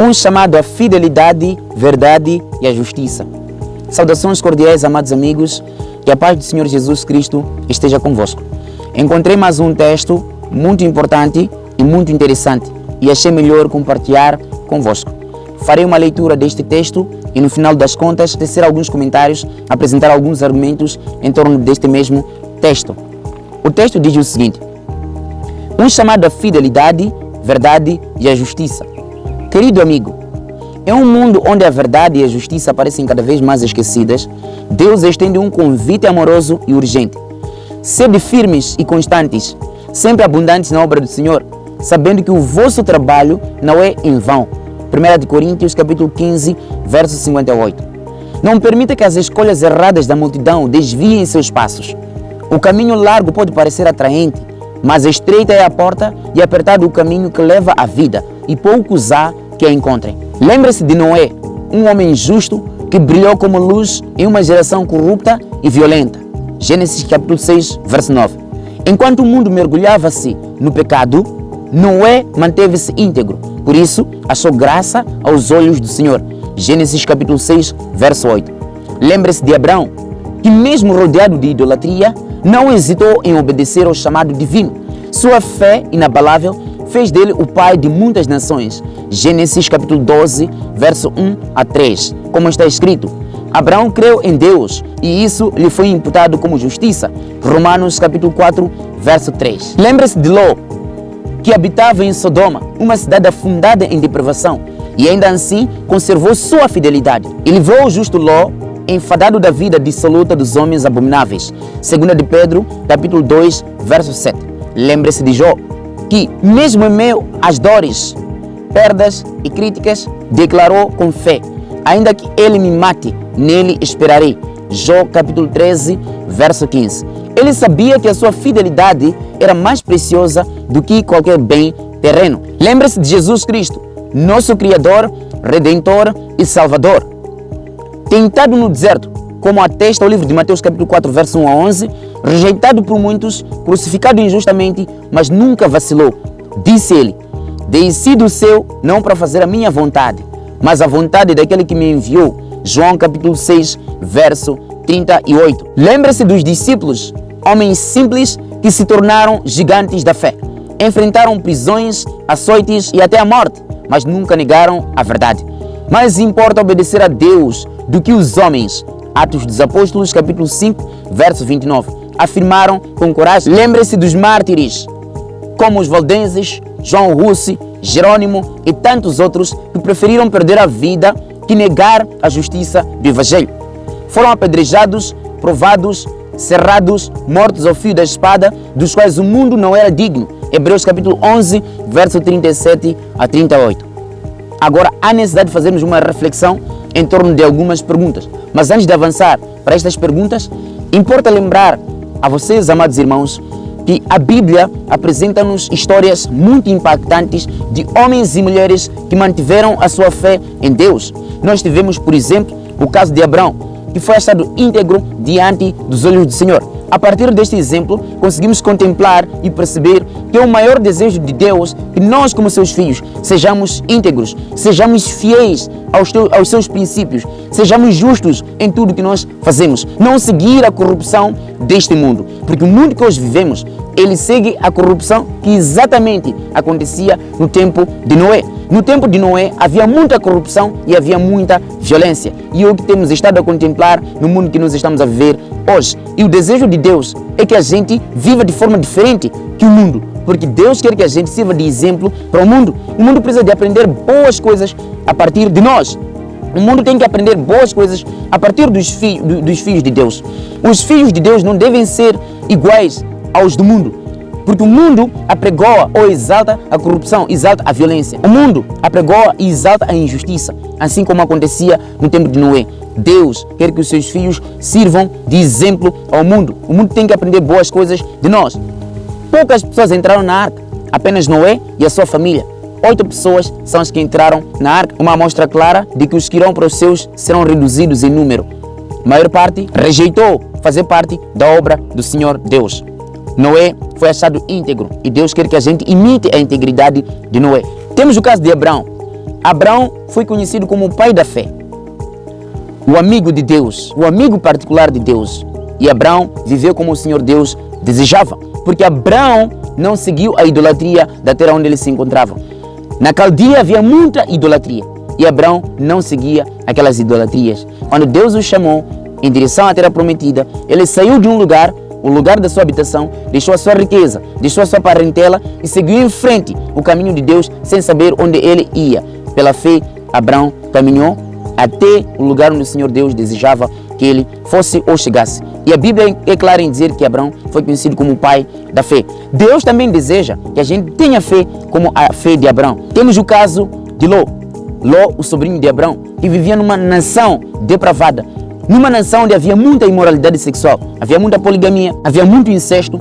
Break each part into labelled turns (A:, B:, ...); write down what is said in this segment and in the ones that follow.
A: Um chamado à fidelidade, verdade e à justiça. Saudações cordiais, amados amigos, que a paz do Senhor Jesus Cristo esteja convosco. Encontrei mais um texto muito importante e muito interessante e achei melhor compartilhar convosco. Farei uma leitura deste texto e no final das contas tecer alguns comentários, apresentar alguns argumentos em torno deste mesmo texto. O texto diz o seguinte: um chamado à fidelidade, verdade e à justiça. Querido amigo, em um mundo onde a verdade e a justiça parecem cada vez mais esquecidas, Deus estende um convite amoroso e urgente. Sede firmes e constantes, sempre abundantes na obra do Senhor, sabendo que o vosso trabalho não é em vão. 1 Coríntios capítulo 15, verso 58. Não permita que as escolhas erradas da multidão desviem seus passos. O caminho largo pode parecer atraente, mas estreita é a porta e apertado o caminho que leva à vida, e poucos há que a encontrem. Lembre-se de Noé, um homem justo que brilhou como luz em uma geração corrupta e violenta. Gênesis capítulo 6, verso 9. Enquanto o mundo mergulhava-se no pecado, Noé manteve-se íntegro. Por isso, achou graça aos olhos do Senhor. Gênesis capítulo 6, verso 8. Lembre-se de Abraão, que mesmo rodeado de idolatria, não hesitou em obedecer ao chamado divino. Sua fé inabalável fez dele o pai de muitas nações. Gênesis capítulo 12, verso 1 a 3. Como está escrito, Abraão creu em Deus e isso lhe foi imputado como justiça. Romanos capítulo 4, verso 3. Lembre-se de Ló, que habitava em Sodoma, uma cidade afundada em depravação, e ainda assim conservou sua fidelidade. E livrou o justo Ló, enfadado da vida dissoluta dos homens abomináveis. 2 de Pedro, capítulo 2, verso 7. Lembre-se de Jó, que mesmo em meio às dores, perdas e críticas, declarou com fé: ainda que ele me mate, nele esperarei. Jó capítulo 13, verso 15. Ele sabia que a sua fidelidade era mais preciosa do que qualquer bem terreno. Lembre-se de Jesus Cristo, nosso Criador, Redentor e Salvador. Tentado no deserto, como atesta o livro de Mateus capítulo 4, verso 1 a 11, rejeitado por muitos, crucificado injustamente, mas nunca vacilou. Disse ele: desci do céu não para fazer a minha vontade, mas a vontade daquele que me enviou. João capítulo 6, verso 38. Lembre-se dos discípulos, homens simples que se tornaram gigantes da fé. Enfrentaram prisões, açoites e até a morte, mas nunca negaram a verdade. Mais importa obedecer a Deus do que os homens. Atos dos Apóstolos, capítulo 5, verso 29. Afirmaram com coragem. Lembre-se dos mártires, como os valdenses, João Russe, Jerônimo e tantos outros que preferiram perder a vida que negar a justiça do Evangelho. Foram apedrejados, provados, cerrados, mortos ao fio da espada, dos quais o mundo não era digno. Hebreus capítulo 11, verso 37 a 38. Agora há necessidade de fazermos uma reflexão em torno de algumas perguntas. Mas antes de avançar para estas perguntas, importa lembrar a vocês, amados irmãos, que a Bíblia apresenta-nos histórias muito impactantes de homens e mulheres que mantiveram a sua fé em Deus. Nós tivemos, por exemplo, o caso de Abraão, que foi achado íntegro diante dos olhos do Senhor. A partir deste exemplo, conseguimos contemplar e perceber que é o maior desejo de Deus que nós, como seus filhos, sejamos íntegros, sejamos fiéis aos seus princípios, sejamos justos em tudo que nós fazemos, não seguir a corrupção deste mundo, porque o mundo que hoje vivemos, ele segue a corrupção que exatamente acontecia no tempo de Noé. No tempo de Noé havia muita corrupção e havia muita violência. E é o que temos estado a contemplar no mundo que nós estamos a viver hoje. E o desejo de Deus é que a gente viva de forma diferente que o mundo. Porque Deus quer que a gente sirva de exemplo para o mundo. O mundo precisa de aprender boas coisas a partir de nós. O mundo tem que aprender boas coisas a partir dos filhos de Deus. Os filhos de Deus não devem ser iguais aos do mundo. Porque o mundo apregoa ou exalta a corrupção, exalta a violência. O mundo apregoa e exalta a injustiça, assim como acontecia no tempo de Noé. Deus quer que os seus filhos sirvam de exemplo ao mundo. O mundo tem que aprender boas coisas de nós. Poucas pessoas entraram na arca, apenas Noé e a sua família. 8 pessoas são as que entraram na arca, uma amostra clara de que os que irão para os seus serão reduzidos em número. A maior parte rejeitou fazer parte da obra do Senhor Deus. Noé foi achado íntegro e Deus quer que a gente imite a integridade de Noé. Temos o caso de Abraão. Abraão foi conhecido como o pai da fé, o amigo de Deus, o amigo particular de Deus. E Abraão viveu como o Senhor Deus desejava, porque Abraão não seguiu a idolatria da terra onde ele se encontrava. Na Caldeia havia muita idolatria e Abraão não seguia aquelas idolatrias. Quando Deus o chamou em direção à terra prometida, ele saiu de um lugar, o lugar da sua habitação, deixou a sua riqueza, deixou a sua parentela e seguiu em frente o caminho de Deus sem saber onde ele ia. Pela fé, Abraão caminhou até o lugar onde o Senhor Deus desejava que ele fosse ou chegasse. E a Bíblia é clara em dizer que Abraão foi conhecido como o pai da fé. Deus também deseja que a gente tenha fé como a fé de Abraão. Temos o caso de Ló. Ló, o sobrinho de Abraão, que vivia numa nação depravada, numa nação onde havia muita imoralidade sexual, havia muita poligamia, havia muito incesto,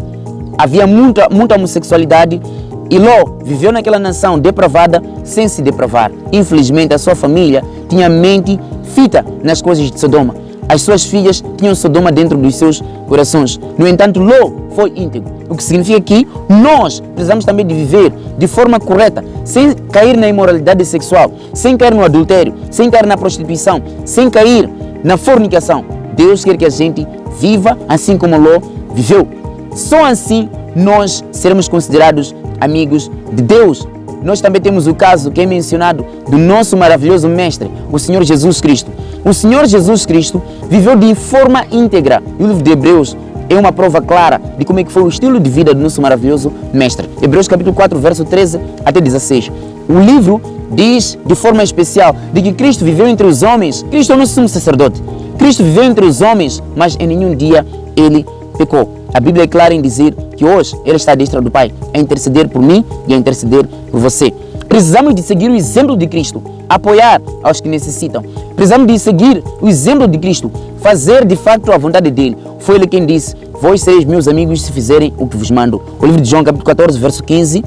A: havia muita homossexualidade. E Ló viveu naquela nação depravada sem se depravar. Infelizmente, a sua família tinha a mente fita nas coisas de Sodoma. As suas filhas tinham Sodoma dentro dos seus corações. No entanto, Ló foi íntegro. O que significa que nós precisamos também de viver de forma correta, sem cair na imoralidade sexual, sem cair no adultério, sem cair na prostituição, sem cair na fornicação. Deus quer que a gente viva assim como Ló viveu. Só assim nós seremos considerados amigos de Deus. Nós também temos o caso que é mencionado do nosso maravilhoso mestre, o Senhor Jesus Cristo. O Senhor Jesus Cristo viveu de forma íntegra. E o livro de Hebreus é uma prova clara de como é que foi o estilo de vida do nosso maravilhoso mestre. Hebreus capítulo 4, verso 13 até 16. O livro diz de forma especial de que Cristo viveu entre os homens. Cristo é o nosso sumo sacerdote. Cristo viveu entre os homens, mas em nenhum dia ele pecou. A Bíblia é clara em dizer que hoje ele está à destra do Pai, a interceder por mim e a interceder por você. Precisamos de seguir o exemplo de Cristo, apoiar aos que necessitam. Precisamos de seguir o exemplo de Cristo, fazer de facto a vontade dele. Foi ele quem disse: vós sereis meus amigos se fizerem o que vos mando. O livro de João capítulo 14, verso 15,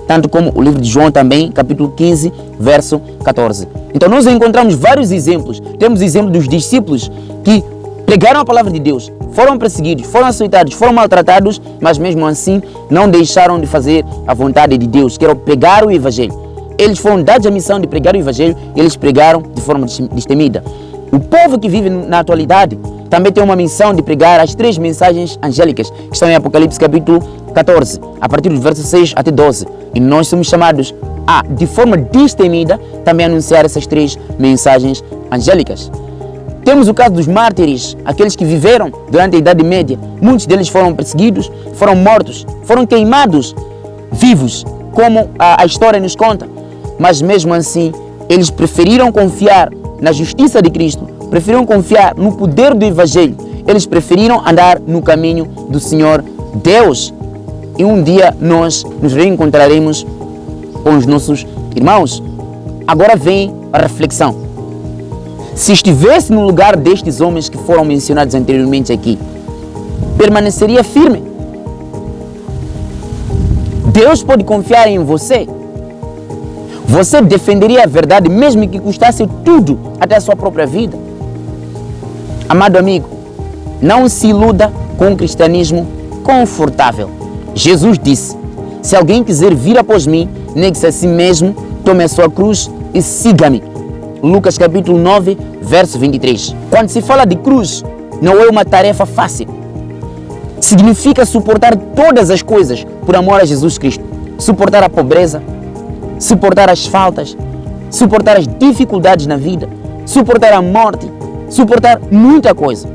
A: tanto como o livro de João também, capítulo 15, verso 14. Então nós encontramos vários exemplos. Temos o exemplo dos discípulos que pregaram a palavra de Deus, foram perseguidos, foram açoitados, foram maltratados, mas mesmo assim não deixaram de fazer a vontade de Deus, que era pregar o Evangelho. Eles foram dados a missão de pregar o Evangelho e eles pregaram de forma destemida. O povo que vive na atualidade também tem uma missão de pregar as 3 mensagens angélicas que estão em Apocalipse capítulo 14, a partir do verso 6 até 12. E nós somos chamados a, de forma destemida, também anunciar essas 3 mensagens angélicas. Temos o caso dos mártires, aqueles que viveram durante a Idade Média. Muitos deles foram perseguidos, foram mortos, foram queimados vivos, como a história nos conta. Mas mesmo assim, eles preferiram confiar na justiça de Cristo, preferiram confiar no poder do Evangelho. Eles preferiram andar no caminho do Senhor Deus. E um dia nós nos reencontraremos com os nossos irmãos. Agora vem a reflexão. Se estivesse no lugar destes homens que foram mencionados anteriormente aqui, permaneceria firme? Deus pode confiar em você? Você defenderia a verdade mesmo que custasse tudo, até a sua própria vida? Amado amigo, não se iluda com um cristianismo confortável. Jesus disse: se alguém quiser vir após mim, negue-se a si mesmo, tome a sua cruz e siga-me. Lucas capítulo 9, verso 23. Quando se fala de cruz, não é uma tarefa fácil. Significa suportar todas as coisas por amor a Jesus Cristo. Suportar a pobreza, suportar as faltas, suportar as dificuldades na vida, suportar a morte, suportar muita coisa.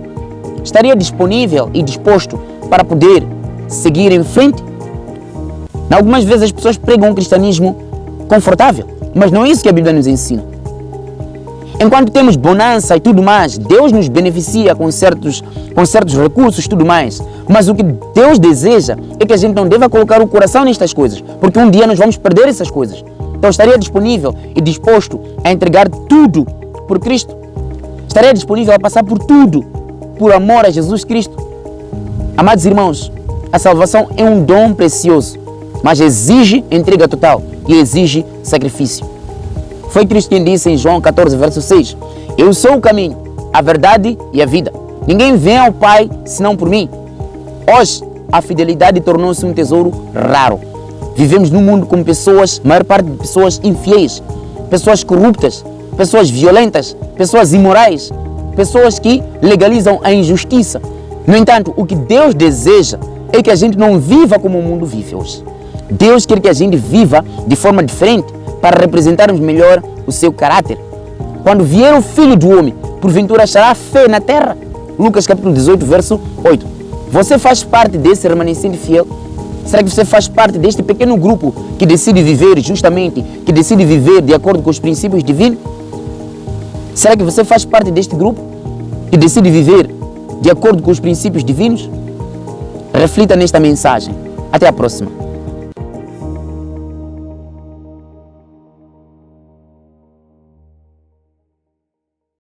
A: Estaria disponível e disposto para poder seguir em frente? Algumas vezes as pessoas pregam um cristianismo confortável, mas não é isso que a Bíblia nos ensina. Enquanto temos bonança e tudo mais, Deus nos beneficia com certos recursos e tudo mais. Mas o que Deus deseja é que a gente não deva colocar o coração nestas coisas, porque um dia nós vamos perder essas coisas. Então estaria disponível e disposto a entregar tudo por Cristo. Estaria disponível a passar por tudo, por amor a Jesus Cristo. Amados irmãos, a salvação é um dom precioso, mas exige entrega total e exige sacrifício. Foi Cristo quem disse em João 14, verso 6, eu sou o caminho, a verdade e a vida. Ninguém vem ao Pai senão por mim. Hoje, a fidelidade tornou-se um tesouro raro. Vivemos num mundo com pessoas, maior parte de pessoas infiéis. pessoas corruptas, pessoas violentas, pessoas imorais, pessoas que legalizam a injustiça. No entanto, o que Deus deseja é que a gente não viva como o mundo vive hoje. Deus quer que a gente viva de forma diferente para representarmos melhor o seu caráter. Quando vier o Filho do Homem, porventura achará fé na terra. Lucas capítulo 18, verso 8. Você faz parte desse remanescente fiel? Será que você faz parte deste pequeno grupo que decide viver justamente, que decide viver de acordo com os princípios divinos? Será que você faz parte deste grupo que decide viver de acordo com os princípios divinos? Reflita nesta mensagem. Até a próxima.